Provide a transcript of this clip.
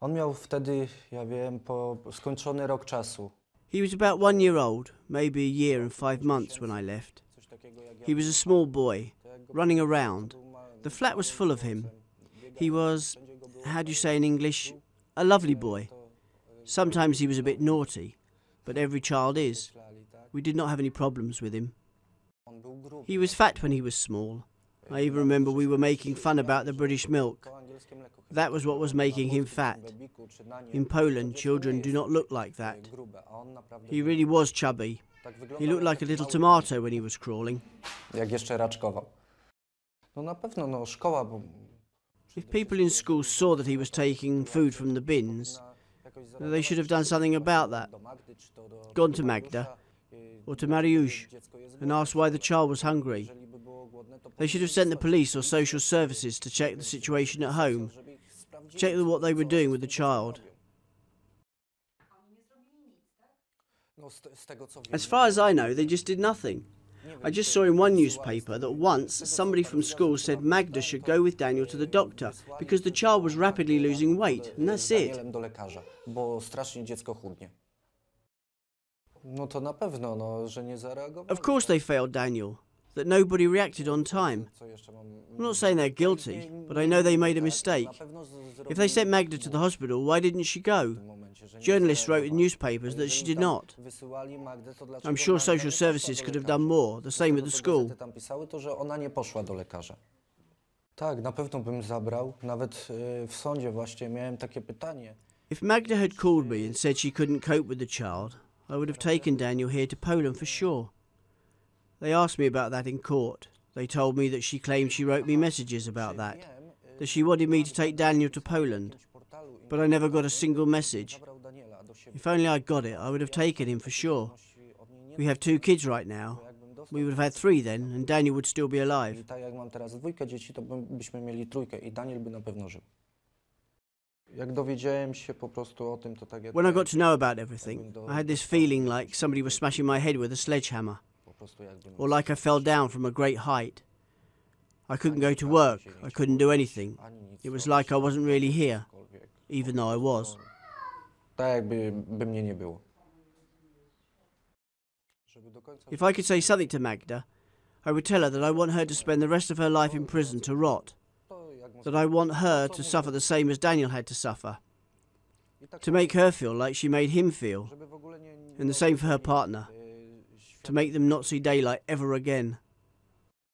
On miał wtedy, ja wiem, skończony rok czasu. He was about 1 year old, maybe a year and 5 months when I left. He was a small boy, running around. The flat was full of him. He was, how do you say in English, a lovely boy. Sometimes he was a bit naughty, but every child is. We did not have any problems with him. He was fat when he was small. I even remember we were making fun about the British milk. That was what was making him fat. In Poland, children do not look like that. He really was chubby. He looked like a little tomato when he was crawling. Jak jeszcze raczkował. No na pewno, no szkoła, bo... If people in school saw that he was taking food from the bins, they should have done something about that. Gone to Magda or to Mariusz and asked why the child was hungry. They should have sent the police or social services to check the situation at home, check what they were doing with the child. As far as I know, they just did nothing. I just saw in one newspaper that once somebody from school said Magda should go with Daniel to the doctor because the child was rapidly losing weight, and that's it. Of course they failed Daniel, that nobody reacted on time. I'm not saying they're guilty, but I know they made a mistake. If they sent Magda to the hospital, why didn't she go? Journalists wrote in newspapers that she did not. I'm sure social services could have done more, the same with the school. Tak, na pewno bym zabrał. Nawet w sądzie właśnie miałem takie pytanie. If Magda had called me and said she couldn't cope with the child, I would have taken Daniel here to Poland for sure. They asked me about that in court. They told me that she claimed she wrote me messages about that she wanted me to take Daniel to Poland. But I never got a single message. If only I got it, I would have taken him for sure. We have 2 kids right now. We would have had 3 then, and Daniel would still be alive. When I got to know about everything, I had this feeling like somebody was smashing my head with a sledgehammer, or like I fell down from a great height. I couldn't go to work, I couldn't do anything. It was like I wasn't really here, even though I was. If I could say something to Magda, I would tell her that I want her to spend the rest of her life in prison to rot, that I want her to suffer the same as Daniel had to suffer, to make her feel like she made him feel, and the same for her partner, to make them not see daylight ever again.